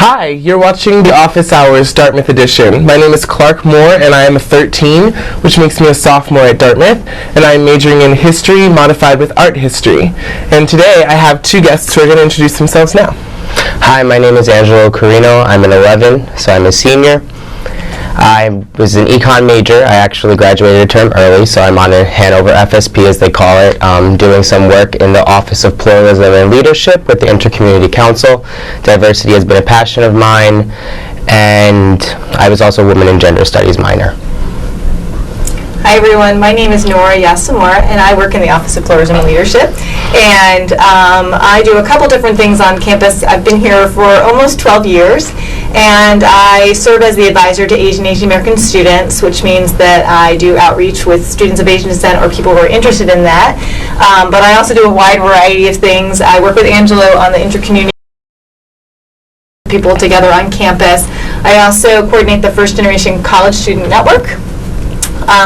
Hi, you're watching The Office Hours Dartmouth Edition. My name is Clark Moore and I am a 13, which makes me a sophomore at Dartmouth, and I am majoring in history modified with art history. And today I have two guests who are going to introduce themselves now. Hi, my name is Angelo Carino. I'm an 11, so I'm a senior. I was an econ major. I actually graduated a term early, so I'm on a Hanover FSP, as they call it, doing some work in the Office of Pluralism and Leadership with the Intercommunity Council. Diversity has been a passion of mine, and I was also a Women and Gender Studies minor. Hi everyone, my name is Nora Yasamora and I work in the Office of Pluralism and Leadership, and I do a couple different things on campus. I've been here for almost 12 years and I serve as the advisor to Asian American students, which means that I do outreach with students of Asian descent or people who are interested in that, but I also do a wide variety of things. I work with Angelo on the intercommunity people together on campus. I also coordinate the First Generation College Student Network.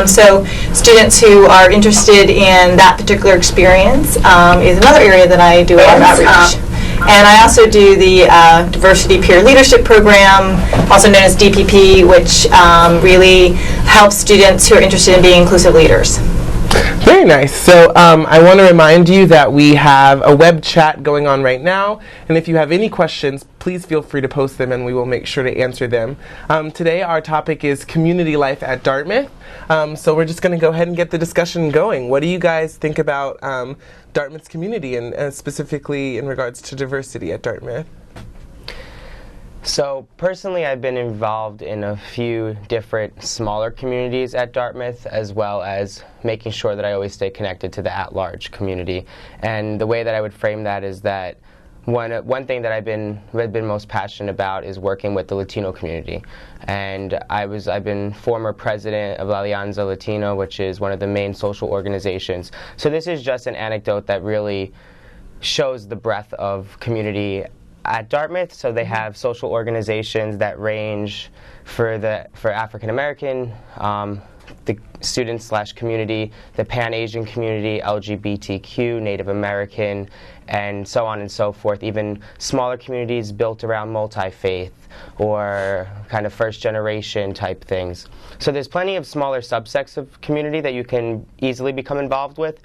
So students who are interested in that particular experience is another area that I do a lot of outreach. And I also do the Diversity Peer Leadership Program, also known as DPP, which really helps students who are interested in being inclusive leaders. Very nice. So I want to remind you that we have a web chat going on right now, and if you have any questions, please feel free to post them and we will make sure to answer them. Today our topic is community life at Dartmouth, so we're just going to go ahead and get the discussion going. What do you guys think about Dartmouth's community, and specifically in regards to diversity at Dartmouth? So personally, I've been involved in a few different smaller communities at Dartmouth, as well as making sure that I always stay connected to the at-large community. And the way that I would frame that is that one thing that I've been most passionate about is working with the Latino community. And I've been former president of La Alianza Latino, which is one of the main social organizations. So this is just an anecdote that really shows the breadth of community at Dartmouth. So they have social organizations that range for African American, the student/community, the Pan-Asian community, LGBTQ, Native American, and so on and so forth. Even smaller communities built around multi-faith or kind of first-generation type things. So there's plenty of smaller subsects of community that you can easily become involved with.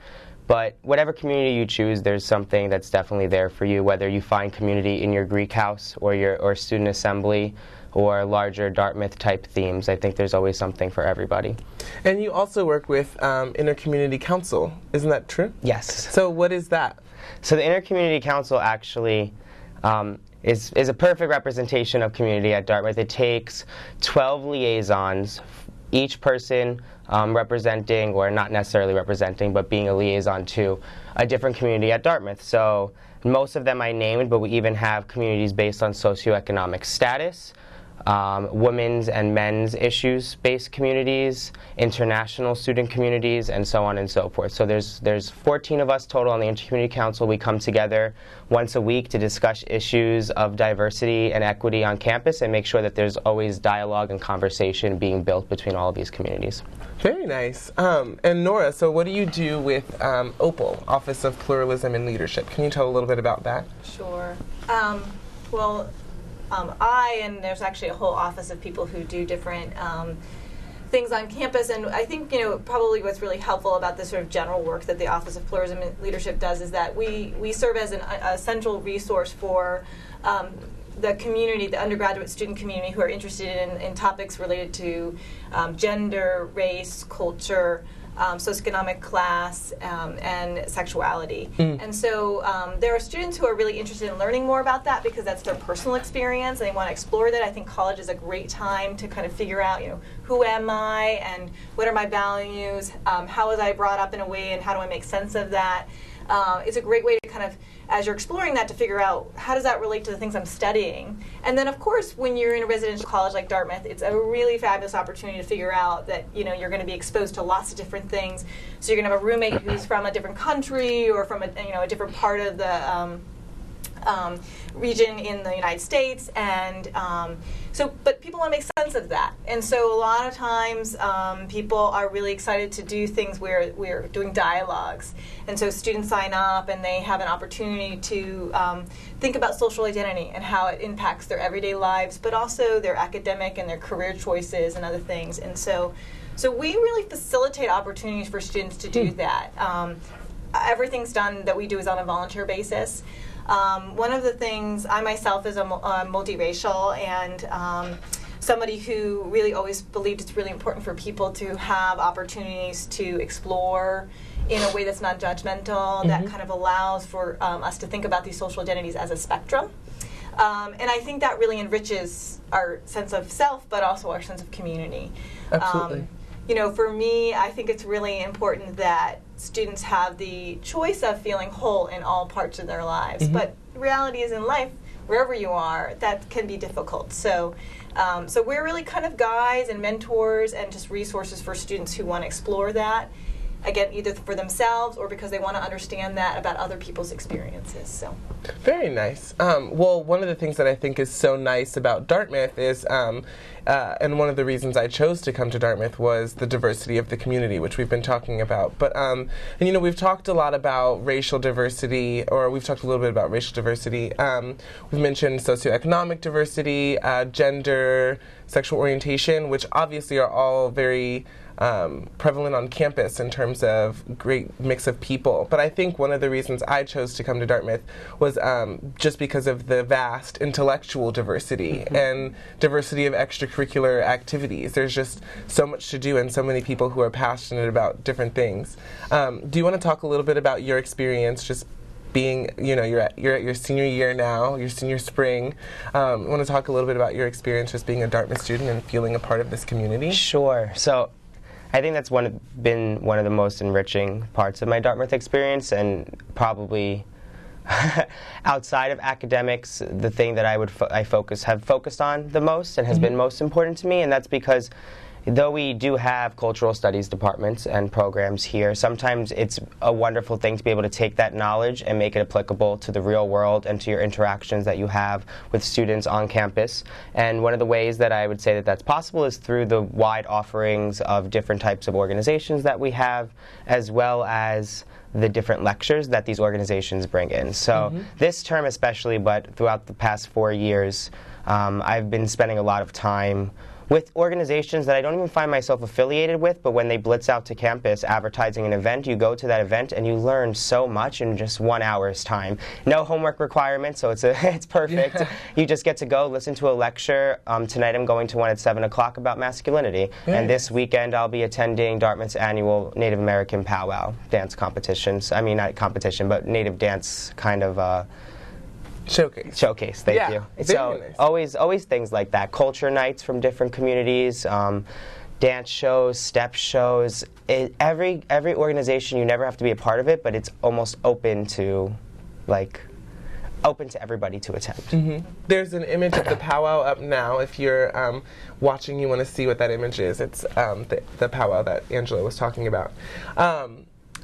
But whatever community you choose, there's something that's definitely there for you, whether you find community in your Greek house or student assembly or larger Dartmouth type themes. I think there's always something for everybody. And you also work with Intercommunity Council, isn't that true? Yes. So what is that? So the Intercommunity Council actually is a perfect representation of community at Dartmouth. It takes 12 liaisons, each person representing, or not necessarily representing, but being a liaison to a different community at Dartmouth. So most of them I named, but we even have communities based on socioeconomic status, women's and men's issues-based communities, international student communities, and so on and so forth. So there's 14 of us total on the Intercommunity Council. We come together once a week to discuss issues of diversity and equity on campus and make sure that there's always dialogue and conversation being built between all of these communities. Very nice. And Nora, so what do you do with OPAL, Office of Pluralism and Leadership? Can you tell a little bit about that? Sure. And there's actually a whole office of people who do different things on campus, and I think probably what's really helpful about this sort of general work that the Office of Pluralism and Leadership does is that we serve as a central resource for the community, the undergraduate student community who are interested in topics related to gender, race, culture, socioeconomic class, and sexuality. And so there are students who are really interested in learning more about that because that's their personal experience and they want to explore that. I think college is a great time to kind of figure out, who am I and what are my values, how was I brought up in a way and how do I make sense of that. It's a great way to kind of, as you're exploring that, to figure out how does that relate to the things I'm studying. And then, of course, when you're in a residential college like Dartmouth, it's a really fabulous opportunity to figure out that you're going to be exposed to lots of different things. So you're going to have a roommate who's from a different country or from a different part of the region in the United States, and but people want to make sense of that. And so a lot of times people are really excited to do things where we're doing dialogues. And so students sign up and they have an opportunity to think about social identity and how it impacts their everyday lives, but also their academic and their career choices and other things. And so we really facilitate opportunities for students to do that. Everything's done that we do is on a volunteer basis. One of the things, I myself is a multiracial and somebody who really always believed it's really important for people to have opportunities to explore in a way that's not judgmental, that kind of allows for us to think about these social identities as a spectrum. And I think that really enriches our sense of self, but also our sense of community. Absolutely. For me, I think it's really important that students have the choice of feeling whole in all parts of their lives. But the reality is in life, wherever you are, that can be difficult. So we're really kind of guides and mentors and just resources for students who want to explore that, again, either for themselves or because they want to understand that about other people's experiences. So. Very nice. Well, one of the things that I think is so nice about Dartmouth is, and one of the reasons I chose to come to Dartmouth was the diversity of the community, which we've been talking about. But, and we've talked a lot about racial diversity, or we've talked a little bit about racial diversity. We've mentioned socioeconomic diversity, gender, sexual orientation, which obviously are all very prevalent on campus in terms of great mix of people. But I think one of the reasons I chose to come to Dartmouth was just because of the vast intellectual diversity and diversity of extracurricular activities. There's just so much to do and so many people who are passionate about different things. Do you want to talk a little bit about your experience just being, you're at your senior year now, your senior spring. I want to talk a little bit about your experience just being a Dartmouth student and feeling a part of this community? Sure. So I think that's been one of the most enriching parts of my Dartmouth experience, and probably outside of academics, the thing that I have focused on the most and has been most important to me, and that's because though we do have cultural studies departments and programs here, sometimes it's a wonderful thing to be able to take that knowledge and make it applicable to the real world and to your interactions that you have with students on campus. And one of the ways that I would say that that's possible is through the wide offerings of different types of organizations that we have, as well as the different lectures that these organizations bring in. So this term especially, but throughout the past 4 years, I've been spending a lot of time with organizations that I don't even find myself affiliated with, but when they blitz out to campus advertising an event, you go to that event and you learn so much in just 1 hour's time. No homework requirements, so it's perfect. Yeah. You just get to go listen to a lecture. Tonight I'm going to one at 7 o'clock about masculinity. Yeah. And this weekend I'll be attending Dartmouth's annual Native American powwow dance competitions. I mean, not competition, but Native dance kind of Showcase, thank you. So nice. always things like that. Culture nights from different communities, dance shows, step shows. Every organization, you never have to be a part of it, but it's almost open to everybody to attend. There's an image of the powwow up now. If you're watching, you want to see what that image is. It's the powwow that Angela was talking about.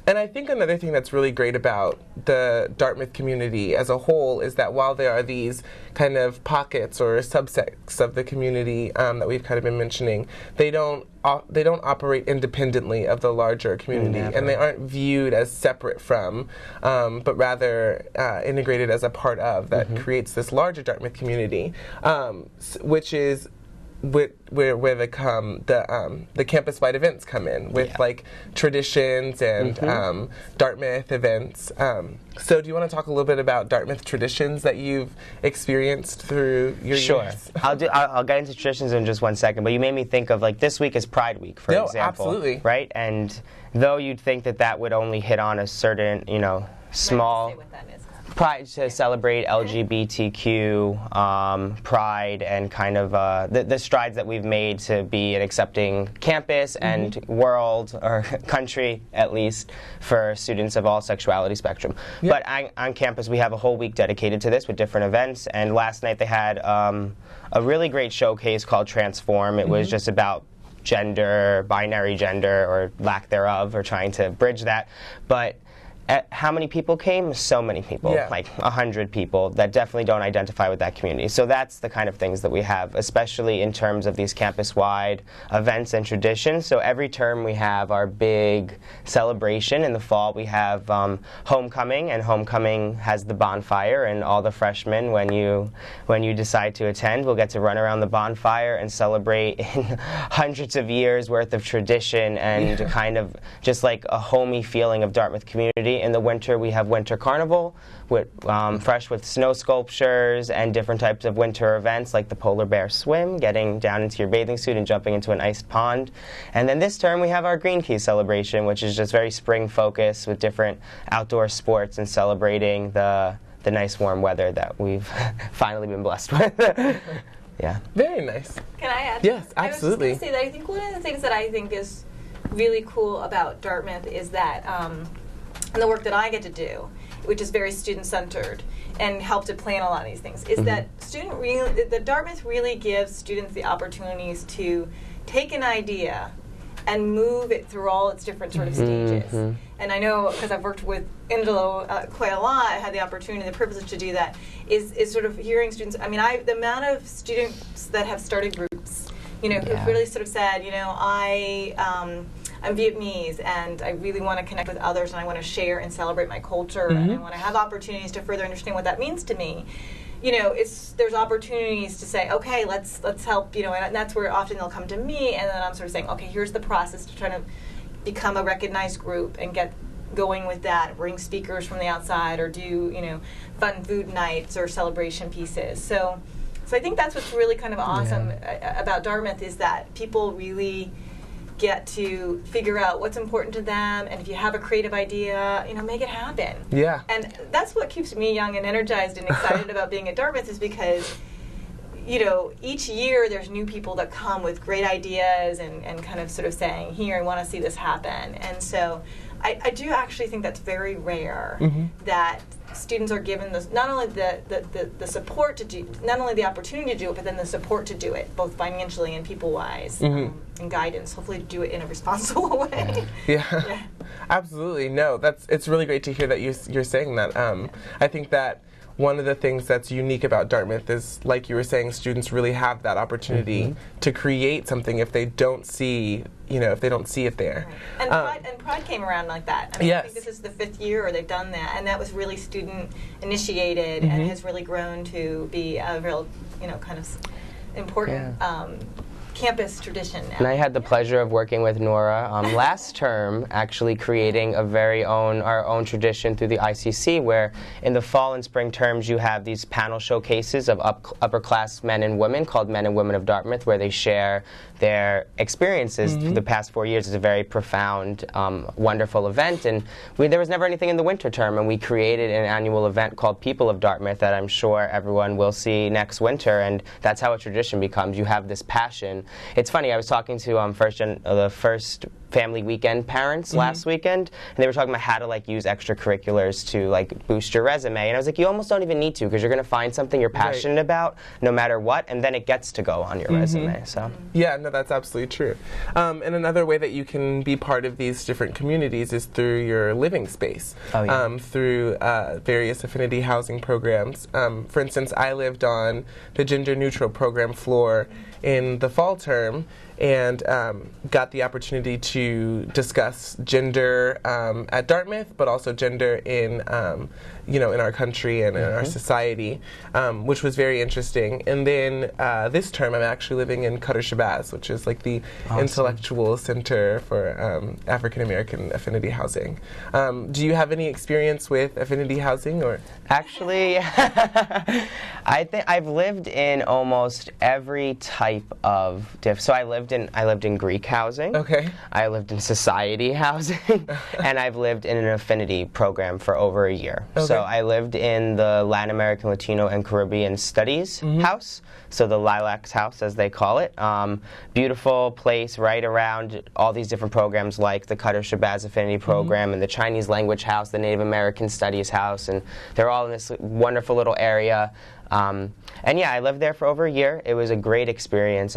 And I think another thing that's really great about the Dartmouth community as a whole is that while there are these kind of pockets or subsects of the community that we've kind of been mentioning, they don't operate independently of the larger community, and they aren't viewed as separate from, but rather integrated as a part of that creates this larger Dartmouth community, which is where the campus-wide events come in with like traditions and Dartmouth events. So do you want to talk a little bit about Dartmouth traditions that you've experienced through your years? I'll get into traditions in just 1 second, but you made me think of this week is Pride Week, for example. Absolutely. Right? And though you'd think that would only hit on a certain, small Pride to celebrate LGBTQ pride and kind of the strides that we've made to be an accepting campus and world, or country at least, for students of all sexuality spectrum. But on campus we have a whole week dedicated to this with different events, and last night they had a really great showcase called Transform. It was just about gender, binary gender, or lack thereof, or trying to bridge that. But how many people came? So many people, Yeah. like 100 people that definitely don't identify with that community. So that's the kind of things that we have, especially in terms of these campus-wide events and traditions. So every term we have our big celebration. In the fall we have homecoming, and homecoming has the bonfire, and all the freshmen, when you decide to attend, will get to run around the bonfire and celebrate in hundreds of years worth of tradition and kind of just like a homey feeling of Dartmouth community. In the winter, we have Winter Carnival, with, fresh with snow sculptures and different types of winter events like the Polar Bear Swim, getting down into your bathing suit and jumping into an iced pond. And then this term, we have our Green Key celebration, which is just very spring-focused with different outdoor sports and celebrating the nice warm weather that we've finally been blessed with. Yeah. Very nice. Can I add? Yes, absolutely. I was just going to say that I think one of the things that I think is really cool about Dartmouth is that, and the work that I get to do, which is very student-centered and help to plan a lot of these things, is that Dartmouth really gives students the opportunities to take an idea and move it through all its different sort of stages. And I know, because I've worked with Angelo quite a lot, I had the opportunity, the privilege to do that, is sort of hearing students. I mean, the amount of students that have started groups, who've really sort of said, I'm Vietnamese, and I really want to connect with others, and I want to share and celebrate my culture, and I want to have opportunities to further understand what that means to me. There's opportunities to say, okay, let's help, and that's where often they'll come to me, and then I'm sort of saying, okay, here's the process to try to become a recognized group and get going with that, bring speakers from the outside, or do, fun food nights or celebration pieces. So I think that's what's really kind of awesome about Dartmouth, is that people really get to figure out what's important to them, and if you have a creative idea, make it happen. Yeah. And that's what keeps me young and energized and excited about being at Dartmouth, is because, each year there's new people that come with great ideas and kind of sort of saying, here, I want to see this happen. And so I do actually think that's very rare, that students are given not only the support to do, not only the opportunity to do it, but then the support to do it, both financially and people-wise, and guidance, hopefully to do it in a responsible way. Yeah. Absolutely. No, it's really great to hear that you're saying that. I think that one of the things that's unique about Dartmouth is, like you were saying, students really have that opportunity to create something if they don't see, if they don't see it there. Right. And Pride came around like that. I mean, yes. I think this is the 5th year they've done that, and that was really student initiated and has really grown to be a real, kind of important campus tradition now. And I had the pleasure of working with Nora last term, actually creating our own tradition through the ICC, where in the fall and spring terms you have these panel showcases of upper class men and women called Men and Women of Dartmouth, where they share their experiences through the past 4 years. It's a very profound, wonderful event, and there was never anything in the winter term, and we created an annual event called People of Dartmouth that I'm sure everyone will see next winter, and that's how a tradition becomes. You have this passion. It's funny, I was talking to the first family weekend parents last weekend, and they were talking about how to use extracurriculars to boost your resume, and I was like, you almost don't even need to, because you're going to find something you're passionate about no matter what, and then it gets to go on your resume. So yeah, no, that's absolutely true. And another way that you can be part of these different communities is through your living space, through various affinity housing programs. For instance, I lived on the gender neutral program floor in the fall term, and got the opportunity to discuss gender at Dartmouth, but also gender in in our country and in our society, which was very interesting. And then this term, I'm actually living in Qatar Shabazz, which is the intellectual center for African American affinity housing. Do you have any experience with affinity housing, or? Actually, I think I've lived in almost every type of so I lived in Greek housing. Okay. I lived in society housing, and I've lived in an affinity program for over a year. Okay. So I lived in the Latin American, Latino, and Caribbean Studies house, so the Lilacs House, as they call it. Beautiful place right around all these different programs like the Qatar Shabazz Affinity Program and the Chinese Language House, the Native American Studies House, and they're all in this wonderful little area. And yeah, I lived there for over a year. It was a great experience.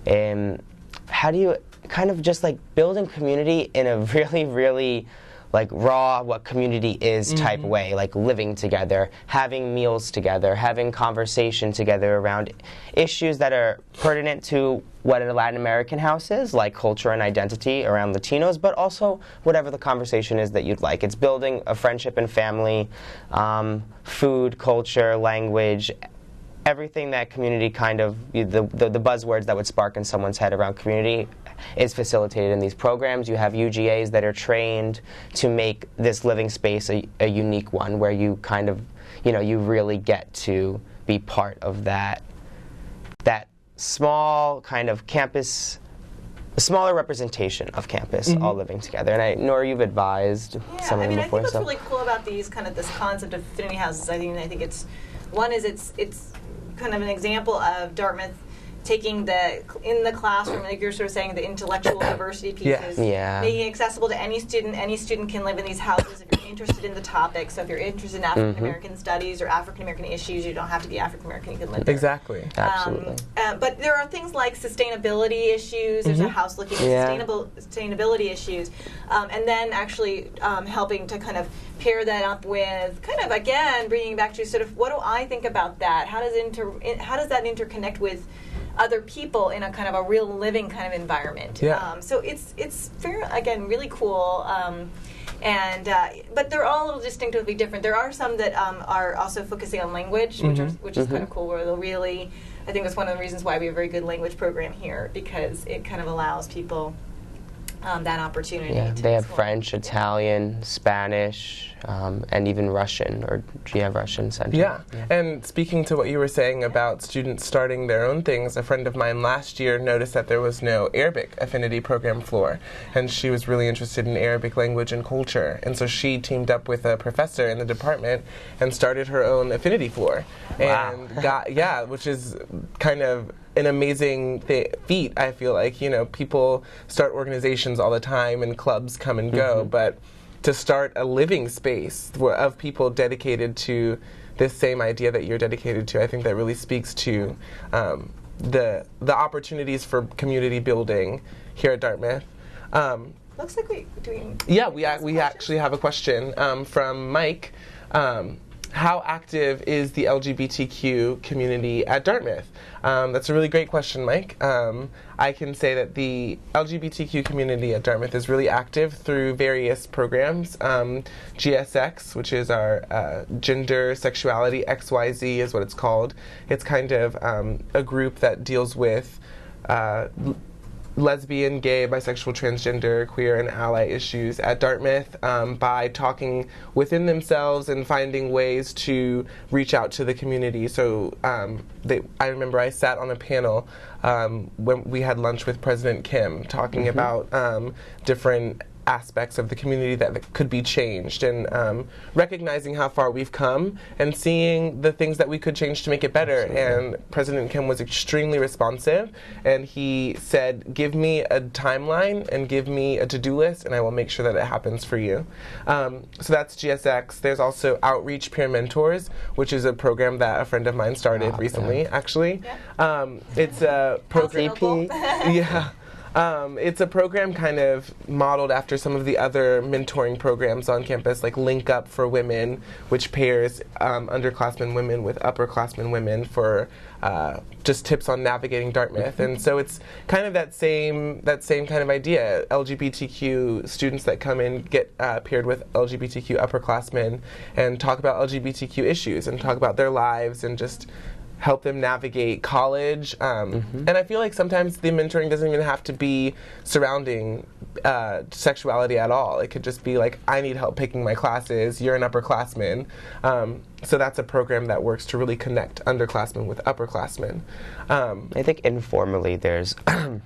How do you kind of just building community in a really, really like raw, what community is type way, like living together, having meals together, having conversation together around issues that are pertinent to what a Latin American house is, like culture and identity around Latinos, but also whatever the conversation is that you'd like. It's building a friendship and family, food, culture, language, everything that community kind of, the buzzwords that would spark in someone's head around community is facilitated in these programs. You have UGAs that are trained to make this living space a unique one where you kind of, you really get to be part of that small kind of campus, a smaller representation of campus all living together. And Nora, you've advised some of them before. I think what's really cool about this concept of affinity houses, I think it's kind of an example of Dartmouth taking in the classroom, like you're sort of saying, the intellectual diversity pieces, making it accessible to any student. Any student can live in these houses if you're interested in the topic. So if you're interested in African American studies or African American issues, you don't have to be African American, you can live there. Exactly. Absolutely. But there are things like sustainability issues. There's a house looking at sustainability issues. And then actually helping to kind of pair that up with kind of, again, bringing back to sort of, what do I think about that? How does that interconnect with other people in a kind of a real living kind of environment? So it's really cool. But they're all a little distinctively different. There are some that are also focusing on language, which is kind of cool, where they'll really, I think that's one of the reasons why we have a very good language program here, because it kind of allows people that opportunity. Yeah, to they have explore. French, Italian, Spanish, and even Russian, or Russian Center. Yeah, and speaking to what you were saying about students starting their own things, a friend of mine last year noticed that there was no Arabic affinity program floor, and she was really interested in Arabic language and culture, and so she teamed up with a professor in the department and started her own affinity floor. Wow. And got, which is kind of an amazing feat, I feel like. People start organizations all the time and clubs come and go, but to start a living space of people dedicated to this same idea that you're dedicated to, I think that really speaks to the opportunities for community building here at Dartmouth. Looks like we're doing... Yeah, we actually have a question from Mike. How active is the LGBTQ community at Dartmouth? That's a really great question, Mike. I can say that the LGBTQ community at Dartmouth is really active through various programs. GSX, which is our Gender Sexuality XYZ is what it's called. It's kind of a group that deals with lesbian, gay, bisexual, transgender, queer, and ally issues at Dartmouth by talking within themselves and finding ways to reach out to the community. So I remember I sat on a panel when we had lunch with President Kim talking about different aspects of the community that could be changed, and recognizing how far we've come and seeing the things that we could change to make it better. And President Kim was extremely responsive, and he said, give me a timeline and give me a to-do list, and I will make sure that it happens for you. So that's GSX. There's also Outreach Peer Mentors, which is a program that a friend of mine started recently, actually. It's a program. It's a program kind of modeled after some of the other mentoring programs on campus, like Link Up for Women, which pairs underclassmen women with upperclassmen women for just tips on navigating Dartmouth. And so it's kind of that same kind of idea. LGBTQ students that come in get paired with LGBTQ upperclassmen and talk about LGBTQ issues and talk about their lives and just help them navigate college. And I feel like sometimes the mentoring doesn't even have to be surrounding sexuality at all. It could just be like, I need help picking my classes, you're an upperclassman. So that's a program that works to really connect underclassmen with upperclassmen. I think informally there's with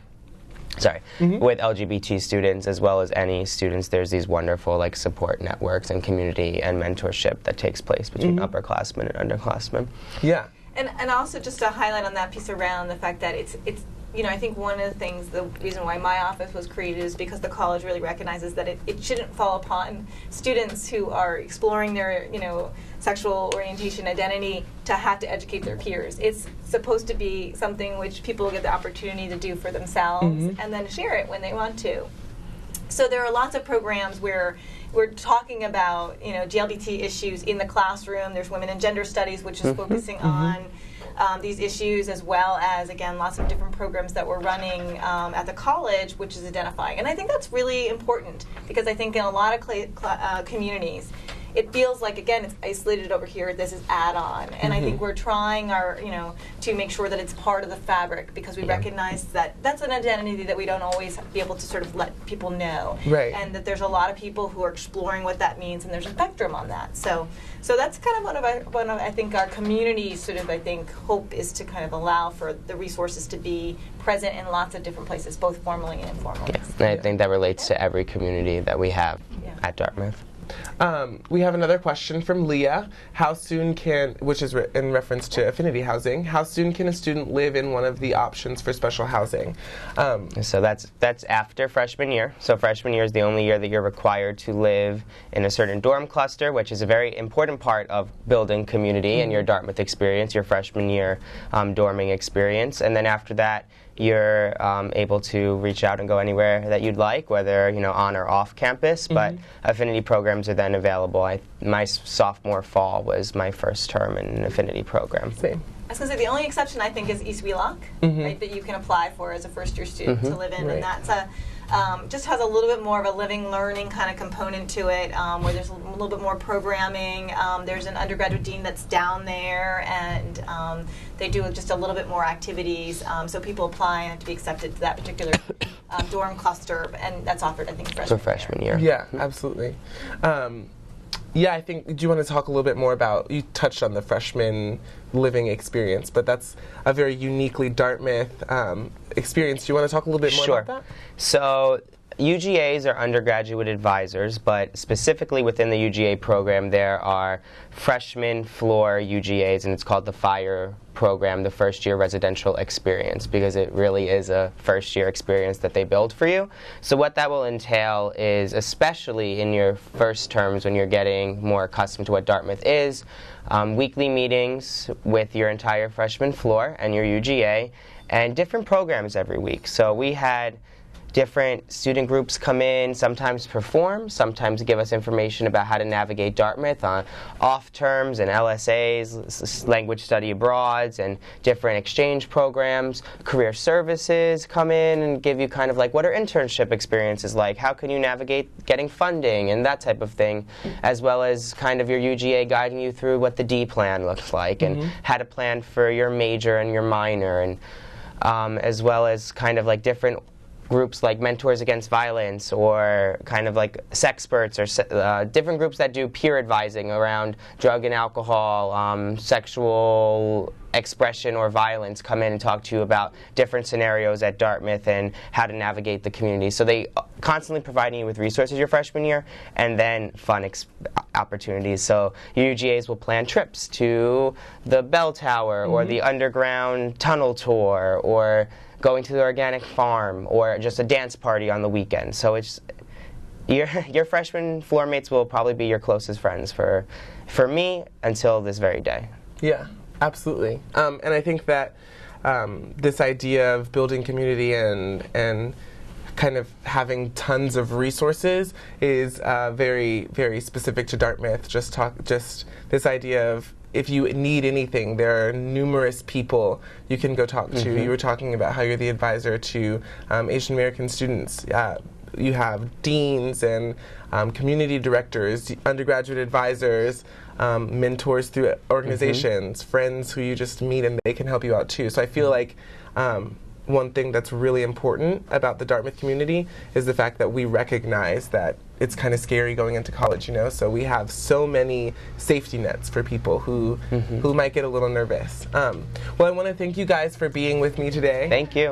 LGBT students as well as any students, there's these wonderful support networks and community and mentorship that takes place between upperclassmen and underclassmen. Yeah. And also just to highlight on that piece around the fact that it's I think one of the things, the reason why my office was created is because the college really recognizes that it shouldn't fall upon students who are exploring their, sexual orientation, identity, to have to educate their peers. It's supposed to be something which people get the opportunity to do for themselves and then share it when they want to. So there are lots of programs where we're talking about, GLBT issues in the classroom. There's women and gender studies, which is focusing on these issues, as well as, again, lots of different programs that we're running at the college, which is identifying. And I think that's really important, because I think in a lot of communities, it feels like, again, it's isolated over here. This is add-on, and I think we're trying to make sure that it's part of the fabric, because we recognize that that's an identity that we don't always be able to sort of let people know, right? And that there's a lot of people who are exploring what that means, and there's a spectrum on that. So that's kind of one of I think our community's sort of hope is to kind of allow for the resources to be present in lots of different places, both formally and informally. Yeah, and I think that relates to every community that we have at Dartmouth. We have another question from Leah. How soon which is in reference to affinity housing, how soon can a student live in one of the options for special housing? So that's after freshman year. So freshman year is the only year that you're required to live in a certain dorm cluster, which is a very important part of building community in your Dartmouth experience, your freshman year dorming experience. And then after that, you're able to reach out and go anywhere that you'd like, whether on or off campus. But affinity programs are then available. My sophomore fall was my first term in an affinity program. Same. I was going to say the only exception I think is East Wheelock, right, that you can apply for as a first-year student to live in, and that's just has a little bit more of a living, learning kind of component to it, where there's a little bit more programming. There's an undergraduate dean that's down there, and they do just a little bit more activities. So people apply and have to be accepted to that particular dorm cluster, and that's offered, I think, freshman year. Yeah, absolutely. Yeah, I think, do you want to talk a little bit more about, you touched on the freshman living experience, but that's a very uniquely Dartmouth experience. Do you want to talk a little bit more about that? So UGAs are undergraduate advisors, but specifically within the UGA program, there are freshman floor UGAs, and it's called the FIRE program, the first year residential experience, because it really is a first year experience that they build for you. So what that will entail is, especially in your first terms when you're getting more accustomed to what Dartmouth is, weekly meetings with your entire freshman floor and your UGA, and different programs every week. So we had different student groups come in, sometimes perform, sometimes give us information about how to navigate Dartmouth on off terms and LSAs, language study abroads, and different exchange programs. Career services come in and give you kind of like, what are internship experiences like? How can you navigate getting funding and that type of thing, as well as kind of your UGA guiding you through what the D plan looks like and how to plan for your major and your minor, and as well as kind of like different groups like Mentors Against Violence, or kind of like Sexperts, or different groups that do peer advising around drug and alcohol, sexual expression or violence, come in and talk to you about different scenarios at Dartmouth and how to navigate the community. So they constantly providing you with resources your freshman year, and then fun opportunities. So your UGAs will plan trips to the bell tower, or the underground tunnel tour, or going to the organic farm, or just a dance party on the weekend. So it's your freshman floor mates will probably be your closest friends for me until this very day. Yeah, absolutely. And I think that this idea of building community and kind of having tons of resources is very, very specific to Dartmouth. Just this idea of, if you need anything, there are numerous people you can go talk to. You were talking about how you're the advisor to Asian American students. You have deans and community directors, undergraduate advisors, mentors through organizations, friends who you just meet, and they can help you out too. So I feel like one thing that's really important about the Dartmouth community is the fact that we recognize that it's kind of scary going into college, so we have so many safety nets for people who might get a little nervous. Well, I want to thank you guys for being with me today. Thank you.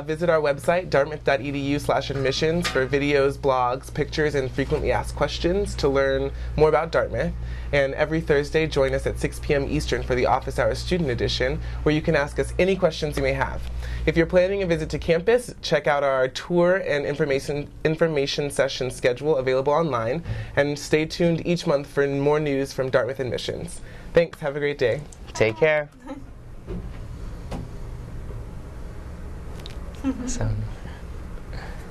Visit our website, dartmouth.edu/admissions, for videos, blogs, pictures, and frequently asked questions to learn more about Dartmouth. And every Thursday, join us at 6 p.m. Eastern for the Office Hours Student Edition, where you can ask us any questions you may have. If you're planning a visit to campus, check out our tour and information session schedule available online, and stay tuned each month for more news from Dartmouth Admissions. Thanks. Have a great day. Take care. So.